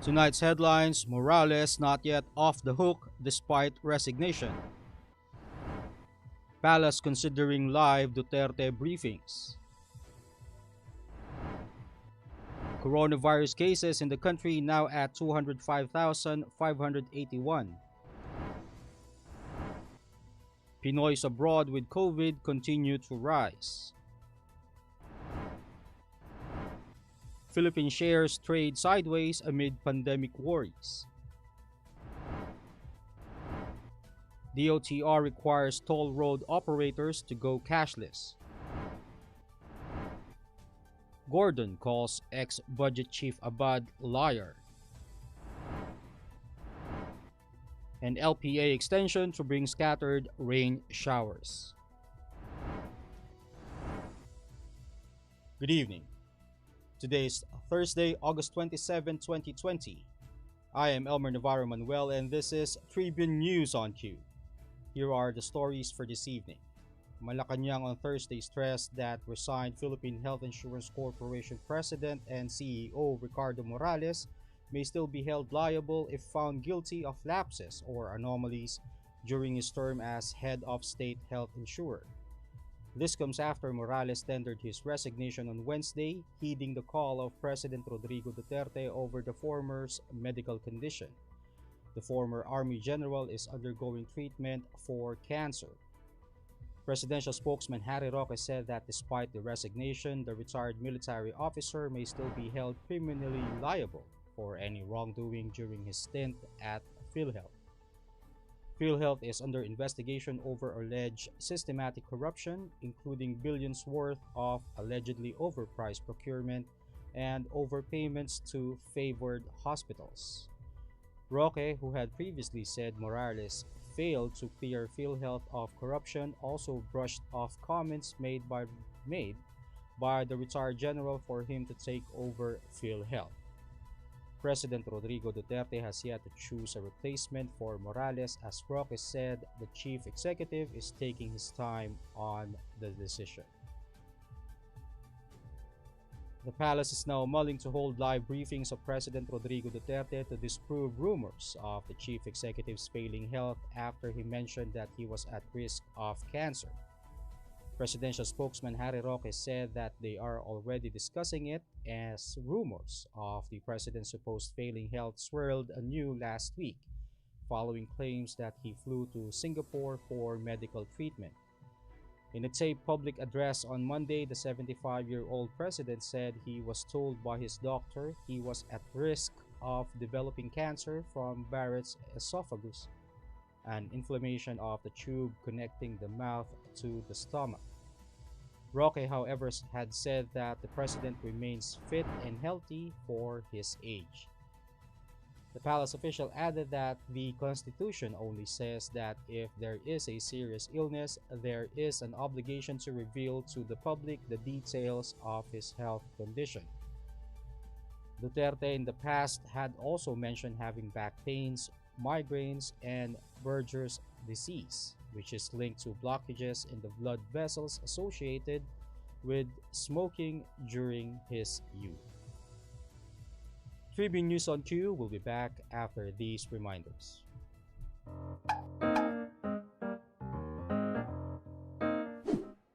Tonight's headlines: Morales not yet off the hook despite resignation. Palace considering live Duterte briefings. Coronavirus cases in the country now at 205,581. Pinoys abroad with COVID continue to rise. Philippine shares trade sideways amid pandemic worries. DOTr requires toll road operators to go cashless. Gordon calls ex-budget chief Abad liar. And LPA extension to bring scattered rain showers. Good evening. Today is Thursday, August 27, 2020. I am Elmer Navarro Manuel and this is Tribune News on Cue. Here are the stories for this evening. Malacanang on Thursday stressed that resigned Philippine Health Insurance Corporation President and CEO Ricardo Morales may still be held liable if found guilty of lapses or anomalies during his term as head of state health insurer. This comes after Morales tendered his resignation on Wednesday, heeding the call of President Rodrigo Duterte over the former's medical condition. The former Army General is undergoing treatment for cancer. Presidential spokesman Harry Roque said that despite the resignation, the retired military officer may still be held criminally liable for any wrongdoing during his stint at PhilHealth. PhilHealth is under investigation over alleged systematic corruption, including billions worth of allegedly overpriced procurement and overpayments to favored hospitals. Roque, who had previously said Morales failed to clear PhilHealth of corruption, also brushed off comments made by the retired general for him to take over PhilHealth. President Rodrigo Duterte has yet to choose a replacement for Morales, as Roque said the chief executive is taking his time on the decision. The palace is now mulling to hold live briefings of President Rodrigo Duterte to disprove rumors of the chief executive's failing health after he mentioned that he was at risk of cancer. Presidential spokesman Harry Roque said that they are already discussing it as rumors of the president's supposed failing health swirled anew last week, following claims that he flew to Singapore for medical treatment. In a taped public address on Monday, the 75-year-old president said he was told by his doctor he was at risk of developing cancer from Barrett's esophagus, an inflammation of the tube connecting the mouth to the stomach. Roque, however, had said that the president remains fit and healthy for his age. The palace official added that the Constitution only says that if there is a serious illness, there is an obligation to reveal to the public the details of his health condition. Duterte in the past had also mentioned having back pains, migraines, and Berger's disease, which is linked to blockages in the blood vessels associated with smoking during his youth. Tribune News on Cue will be back after these reminders.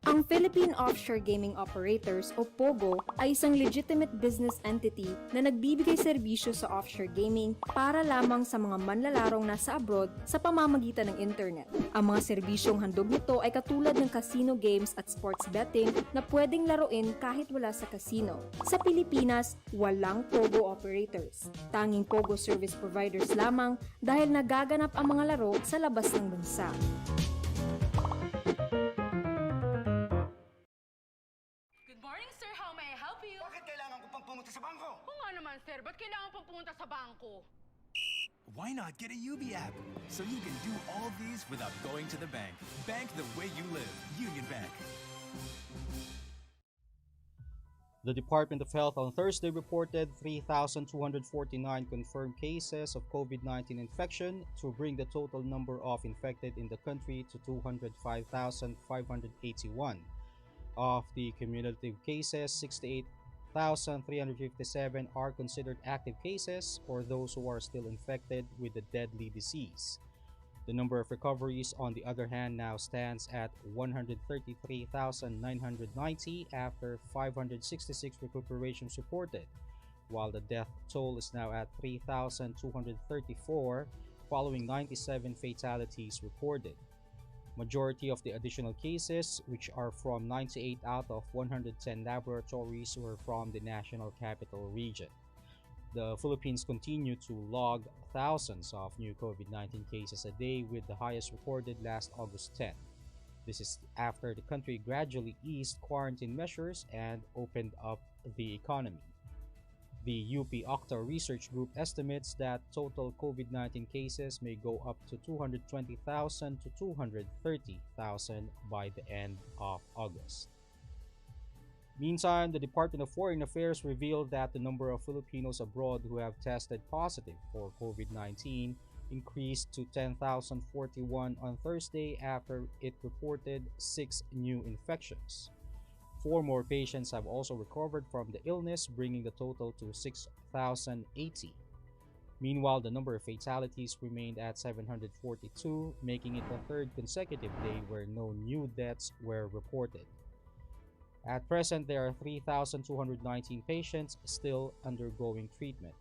Ang Philippine Offshore Gaming Operators o POGO ay isang legitimate business entity na nagbibigay serbisyo sa offshore gaming para lamang sa mga manlalarong nasa abroad sa pamamagitan ng internet. Ang mga serbisyong handog nito ay katulad ng casino games at sports betting na pwedeng laruin kahit wala sa casino. Sa Pilipinas, walang POGO operators. Tanging POGO service providers lamang dahil nagaganap ang mga laro sa labas ng bansa. Pumunta sa bangko. Oo nga naman, sir. Ba't kailangan pang pumunta sa bangko? Why not get a UB app so you can do all these without going to the bank? Bank the way you live. Union Bank. The Department of Health on Thursday reported 3,249 confirmed cases of COVID-19 infection to bring the total number of infected in the country to 205,581. Of the cumulative cases, 68% 1,357 are considered active cases or those who are still infected with the deadly disease. The number of recoveries, on the other hand, now stands at 133,990 after 566 recuperations reported, while the death toll is now at 3,234 following 97 fatalities recorded. Majority of the additional cases, which are from 98 out of 110 laboratories, were from the National Capital Region. The Philippines continue to log thousands of new COVID-19 cases a day, with the highest recorded last August 10. This is after the country gradually eased quarantine measures and opened up the economy. The DOTr research group estimates that total COVID-19 cases may go up to 220,000 to 230,000 by the end of August. Meantime, the Department of Foreign Affairs revealed that the number of Filipinos abroad who have tested positive for COVID-19 increased to 10,041 on Thursday after it reported 6 new infections. 4 more patients have also recovered from the illness, bringing the total to 6,080. Meanwhile, the number of fatalities remained at 742, making it the third consecutive day where no new deaths were reported. At present, there are 3,219 patients still undergoing treatment.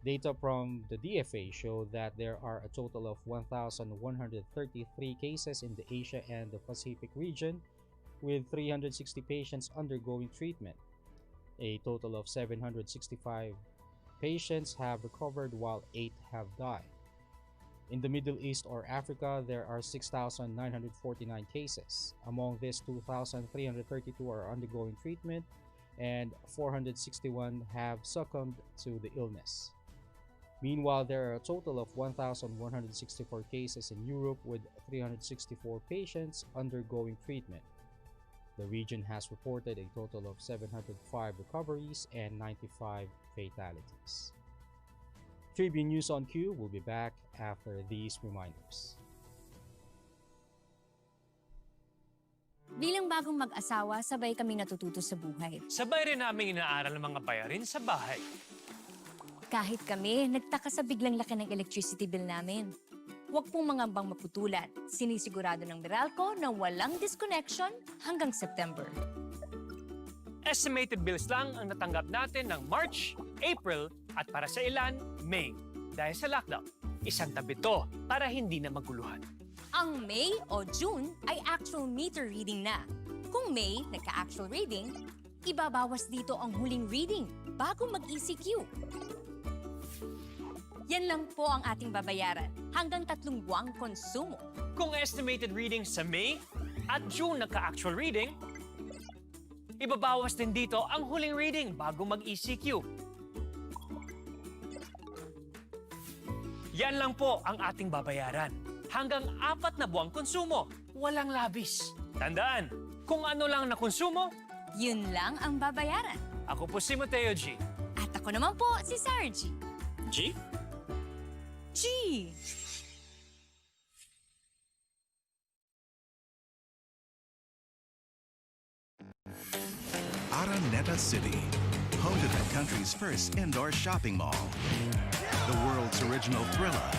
Data from the DFA show that there are a total of 1,133 cases in the Asia and the Pacific region, with 360 patients undergoing treatment. A total of 765 patients have recovered while 8 have died. In the Middle East or Africa, there are 6,949 cases. Among these, 2,332 are undergoing treatment and 461 have succumbed to the illness. Meanwhile, there are a total of 1,164 cases in Europe, with 364 patients undergoing treatment. The region has reported a total of 705 recoveries and 95 fatalities. Tribune News on Q will be back after these reminders. Bilang bagong mag-asawa, sabay kami natututo sa buhay. Sabay rin namin inaaral ng mga bayarin sa bahay. Kahit kami, nagtaka sa biglang laki ng electricity bill namin. Huwag pong mangambang maputulan. Sinisigurado ng Meralco na walang disconnection hanggang September. Estimated bills lang ang natanggap natin ng March, April at para sa ilan, May. Dahil sa lockdown, isang tabi to para hindi na maguluhan. Ang May o June ay actual meter reading na. Kung May nagka-actual reading, ibabawas dito ang huling reading bago mag-ECQ. Yan lang po ang ating babayaran hanggang 3 buwang konsumo. Kung estimated reading sa May at June nagka-actual reading, ibabawas din dito ang huling reading bago mag-ECQ. Yan lang po ang ating babayaran. Hanggang 4 na buwang konsumo, walang labis. Tandaan, kung ano lang na konsumo, Yun lang ang babayaran. ako po si Mateo G. At ako naman po si Sarah G. G? G! Araneta City, home to the country's first indoor shopping mall, the world's original Thrilla,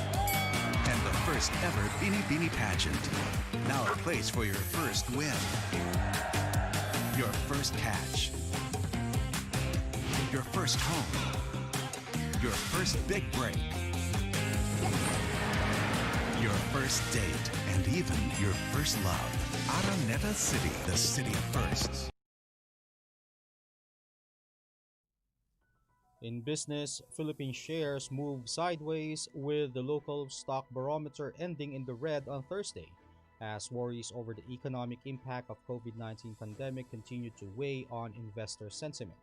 and the first ever Bini Bini pageant. Now a place for your first win, your first catch, your first home, your first big break, your first date, and even your first love. Araneta City, the city of firsts. In business, Philippine shares moved sideways, with the local stock barometer ending in the red on Thursday, as worries over the economic impact of COVID-19 pandemic continued to weigh on investor sentiment.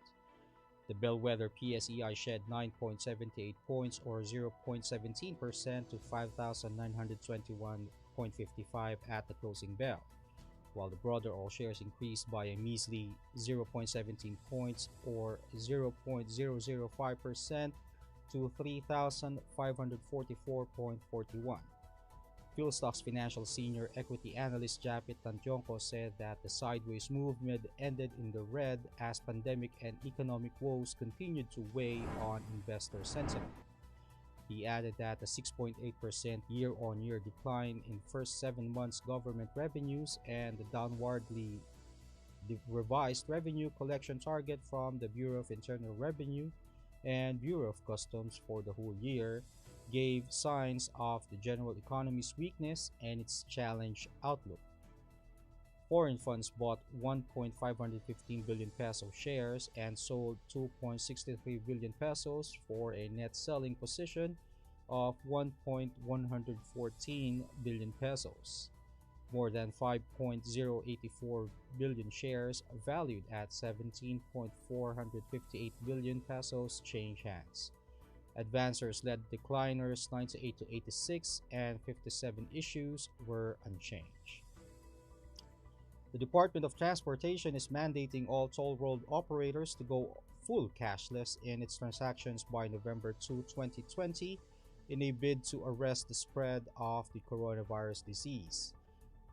The bellwether PSEI shed 9.78 points or 0.17% to 5,921.55 at the closing bell, while the broader all shares increased by a measly 0.17 points or 0.005% to 3,544.41. Philstocks Financial Senior Equity Analyst Japit Tantionco said that the sideways movement ended in the red as pandemic and economic woes continued to weigh on investor sentiment. He added that the 6.8% year-on-year decline in first 7 months government revenues and the downwardly revised revenue collection target from the Bureau of Internal Revenue and Bureau of Customs for the whole year gave signs of the general economy's weakness and its challenged outlook. Foreign funds bought 1.515 billion peso shares and sold 2.63 billion pesos for a net selling position of 1.114 billion pesos. More than 5.084 billion shares valued at 17.458 billion pesos change hands. Advancers led decliners 98 to 86 and 57 issues were unchanged. The Department of Transportation is mandating all toll road operators to go full cashless in its transactions by November 2, 2020 in a bid to arrest the spread of the coronavirus disease.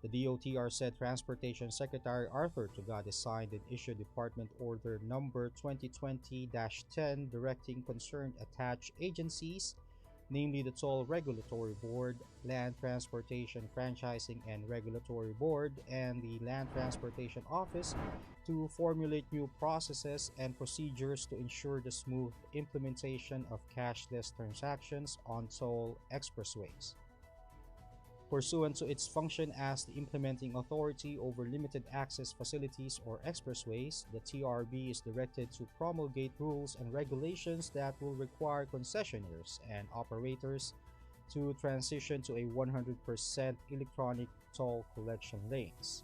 The DOTr said Transportation Secretary Arthur Tugade signed and issued Department Order Number 2020-10 directing concerned attached agencies, namely the Toll Regulatory Board, Land Transportation Franchising and Regulatory Board, and the Land Transportation Office, to formulate new processes and procedures to ensure the smooth implementation of cashless transactions on toll expressways. Pursuant to its function as the implementing authority over limited access facilities or expressways, the TRB is directed to promulgate rules and regulations that will require concessionaires and operators to transition to a 100% electronic toll collection lanes.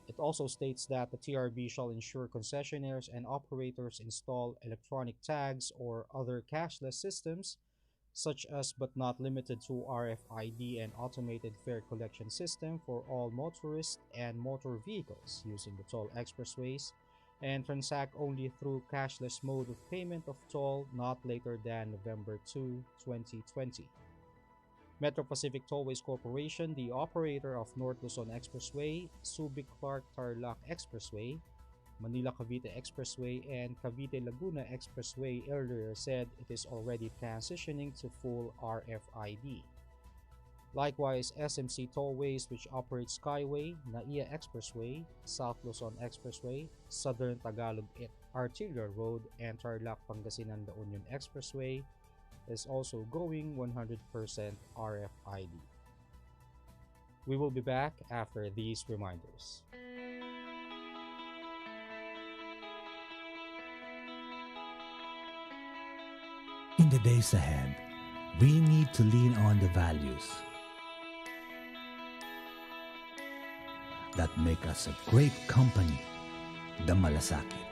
It also states that the TRB shall ensure concessionaires and operators install electronic tags or other cashless systems such as but not limited to RFID and automated fare collection system for all motorists and motor vehicles using the toll expressways, and transact only through cashless mode of payment of toll not later than November 2, 2020. Metro Pacific Tollways Corporation, the operator of North Luzon Expressway, Subic-Clark-Tarlac Expressway, Manila-Cavite Expressway, and Cavite-Laguna Expressway earlier said it is already transitioning to full RFID. Likewise, SMC Tollways, which operates Skyway, NAIA Expressway, South Luzon Expressway, Southern Tagalog Arterial Road, and Tarlac-Pangasinan-La Union Expressway, is also going 100% RFID. We will be back after these reminders. In the days ahead, we need to lean on the values that make us a great company, the Malasakit,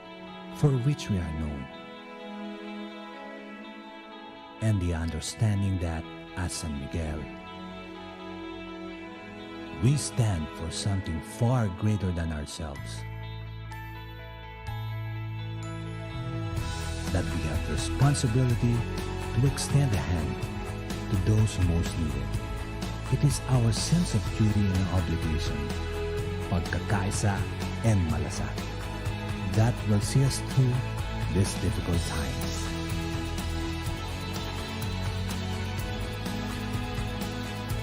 for which we are known, and the understanding that, as San Miguel, we stand for something far greater than ourselves, that we have the responsibility to extend a hand to those most needed. It is our sense of duty and obligation, pagkakaisa and malasakit, that will see us through these difficult times.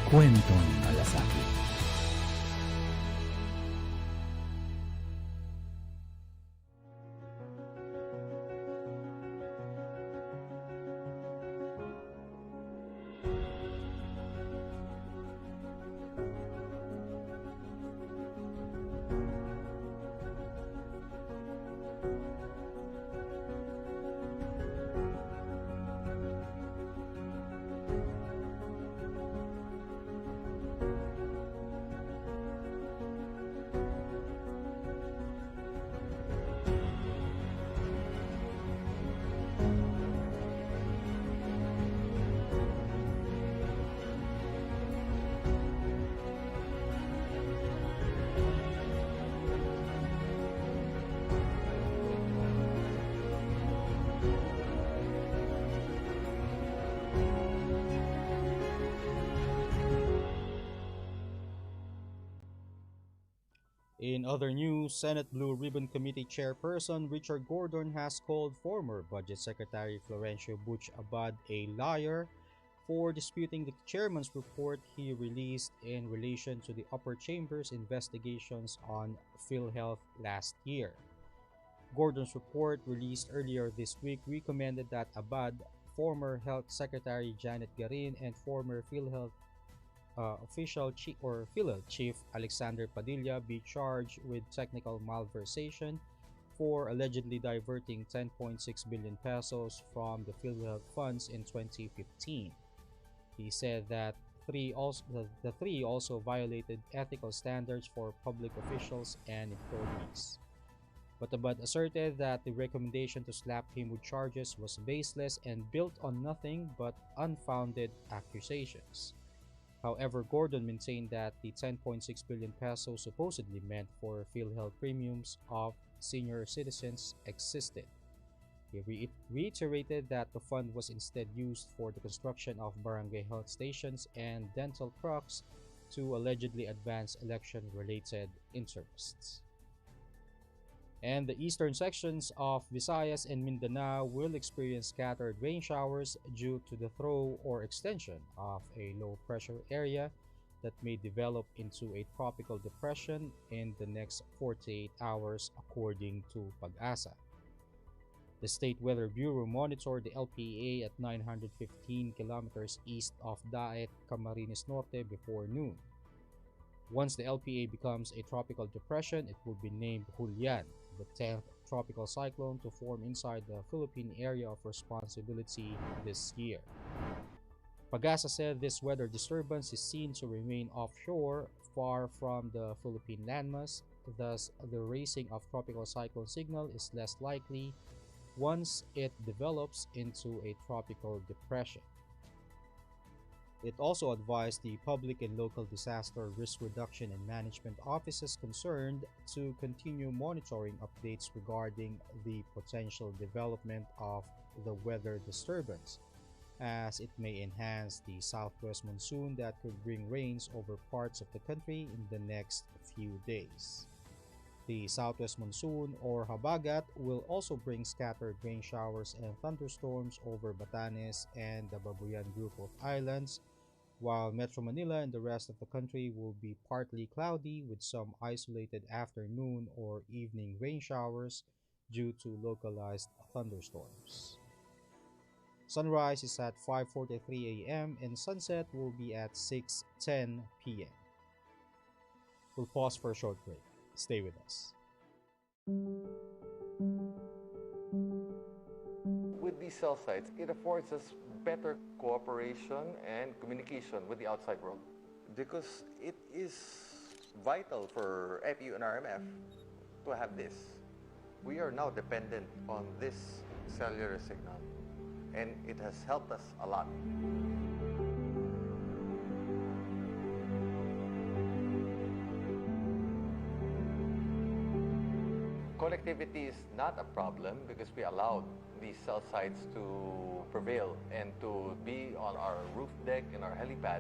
Kwentong Malasakit. In other news, Senate Blue Ribbon Committee Chairperson Richard Gordon has called former Budget Secretary Florencio Butch Abad a liar for disputing the chairman's report he released in relation to the upper chamber's investigations on PhilHealth last year. Gordon's report, released earlier this week, recommended that Abad, former Health Secretary Janet Garin, and former PhilHealth official chief or PhilHealth Chief Alexander Padilla be charged with technical malversation for allegedly diverting 10.6 billion pesos from the PhilHealth funds in 2015. He said that the three also violated ethical standards for public officials and employees. But Abad asserted that the recommendation to slap him with charges was baseless and built on nothing but unfounded accusations. However, Gordon maintained that the 10.6 billion pesos supposedly meant for PhilHealth premiums of senior citizens existed. He reiterated that the fund was instead used for the construction of barangay health stations and dental trucks to allegedly advance election-related interests. And the eastern sections of Visayas and Mindanao will experience scattered rain showers due to the throw or extension of a low pressure area that may develop into a tropical depression in the next 48 hours, according to Pag-asa. The State Weather Bureau monitored the LPA at 915 kilometers east of Daet, Camarines Norte before noon. Once the LPA becomes a tropical depression, it will be named Julian, the 10th tropical cyclone to form inside the Philippine Area of Responsibility this year. Pag-asa said this weather disturbance is seen to remain offshore, far from the Philippine landmass, thus the raising of tropical cyclone signal is less likely once it develops into a tropical depression. It also advised the public and local disaster risk reduction and management offices concerned to continue monitoring updates regarding the potential development of the weather disturbance, as it may enhance the southwest monsoon that could bring rains over parts of the country in the next few days. The southwest monsoon, or habagat, will also bring scattered rain showers and thunderstorms over Batanes and the Babuyan group of islands, while Metro Manila and the rest of the country will be partly cloudy with some isolated afternoon or evening rain showers due to localized thunderstorms. Sunrise is at 5:43 a.m. and sunset will be at 6:10 p.m. We'll pause for a short break. Stay with us. With these cell sites, it affords us better cooperation and communication with the outside world, because it is vital for FU and RMF to have this. We are now dependent on this cellular signal, and it has helped us a lot. Connectivity is not a problem because we allowed these cell sites to prevail and to be on our roof deck and our helipad.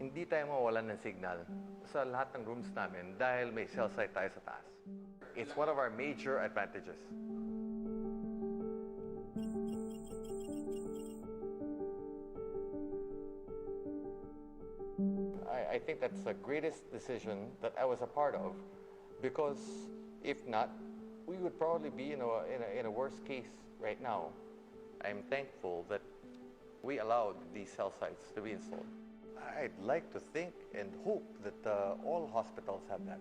Hindi tayo mawalan ng signal sa lahat ng rooms namin dahil may cell site tayo sa taas. It's one of our major advantages. I think that's the greatest decision that I was a part of, because if not, we would probably be in a worse case right now. I'm thankful that we allowed these cell sites to be installed. I'd like to think and hope that all hospitals have that.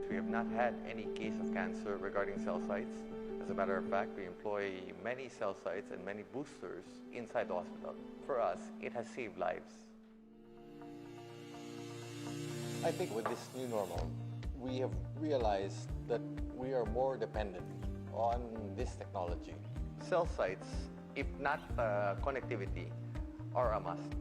We have not had any case of cancer regarding cell sites. As a matter of fact, we employ many cell sites and many boosters inside the hospital. For us, it has saved lives. I think with this new normal, we have realized that we are more dependent on this technology. Cell sites, if not connectivity, are a must.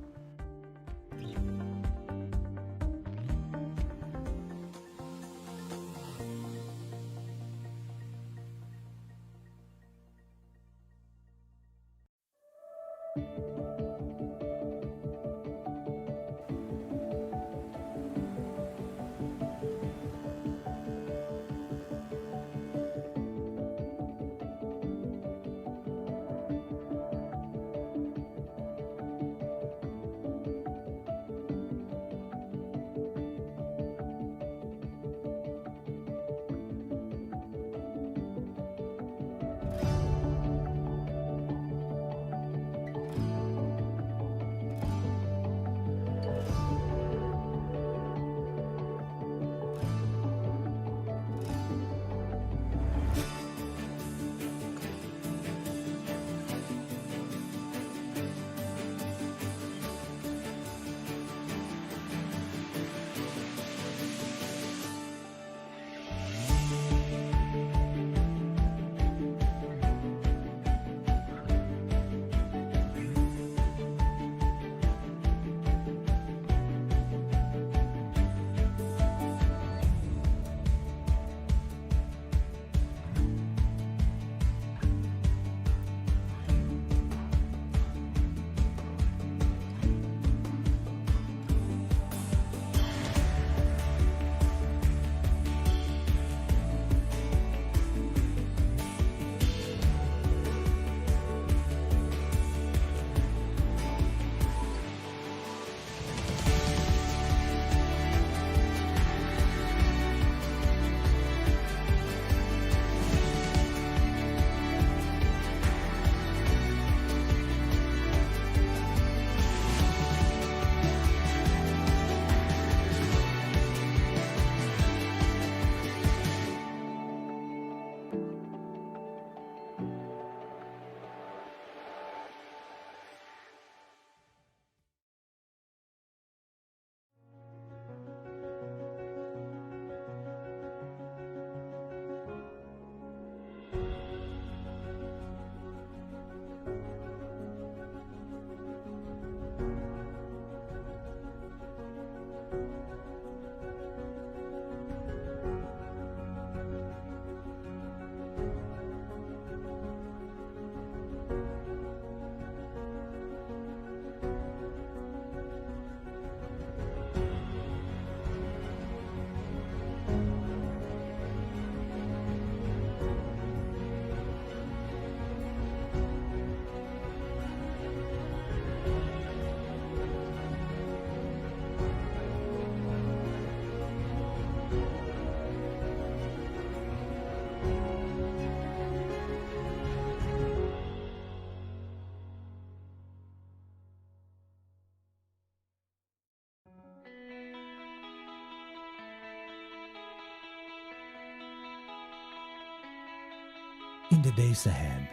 In the days ahead,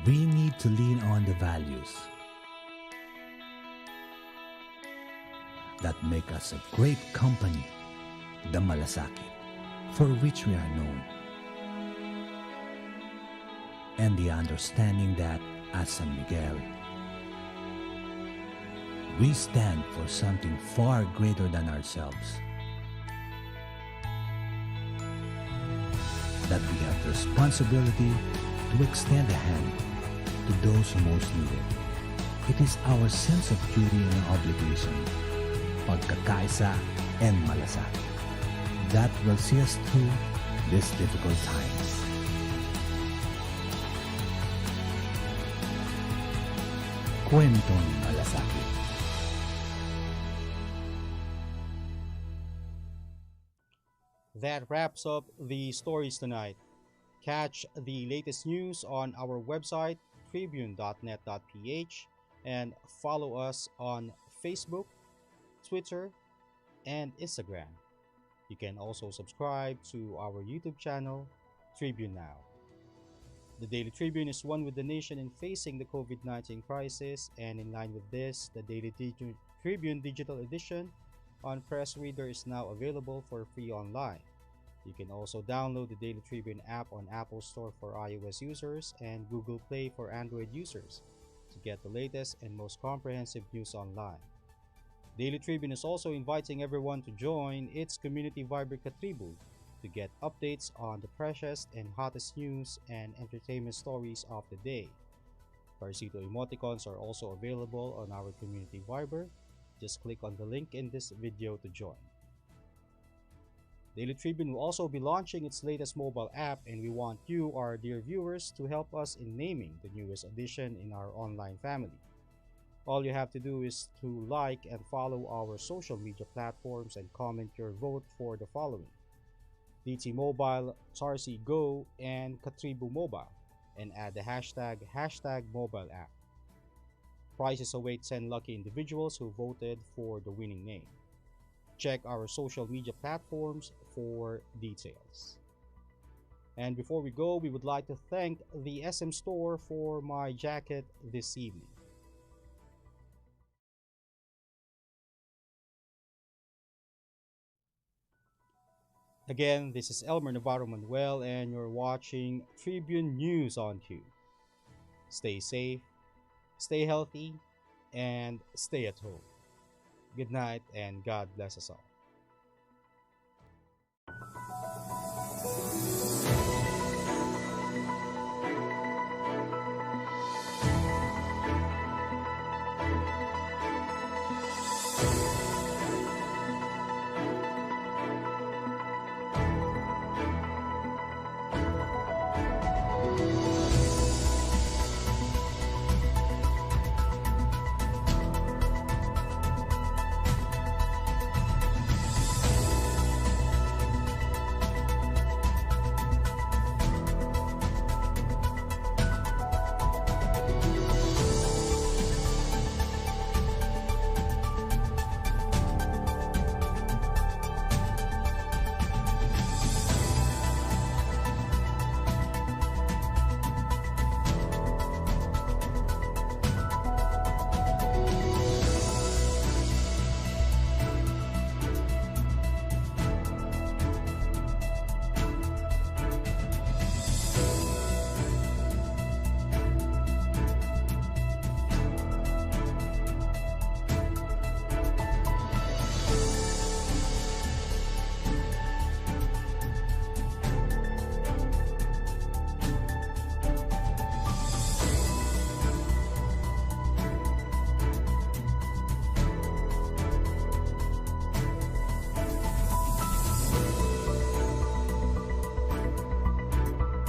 we need to lean on the values that make us a great company, the Malasakit, for which we are known, and the understanding that, as San Miguel, we stand for something far greater than ourselves. That we have the responsibility to extend a hand to those who most need it. It is our sense of duty and obligation, pagkakaisa and malasakit, that will see us through these difficult times. Kwentong Malasakit. That wraps up the stories tonight. Catch the latest news on our website, tribune.net.ph, and follow us on Facebook, Twitter, and Instagram. You can also subscribe to our YouTube channel, Tribune Now. The Daily Tribune is one with the nation in facing the COVID-19 crisis, and in line with this, the Daily Tribune Digital Edition on Press Reader is now available for free online. You can also download the Daily Tribune app on Apple Store for iOS users and Google Play for Android users to get the latest and most comprehensive news online. Daily Tribune is also inviting everyone to join its community Viber Katribu to get updates on the freshest and hottest news and entertainment stories of the day. Parsito emoticons are also available on our community Viber. Just click on the link in this video to join. Daily Tribune will also be launching its latest mobile app, and we want you, our dear viewers, to help us in naming the newest addition in our online family. All you have to do is to like and follow our social media platforms and comment your vote for the following: DT Mobile, Tarsi Go, and Katribu Mobile, and add the hashtag mobile app. Prizes await 10 lucky individuals who voted for the winning name. Check our social media platforms for details. And before we go, we would like to thank the SM Store for my jacket this evening. Again, this is Elmer Navarro Manuel, and you're watching Tribune News on Cue. Stay safe, stay healthy, and stay at home. Good night, and God bless us all.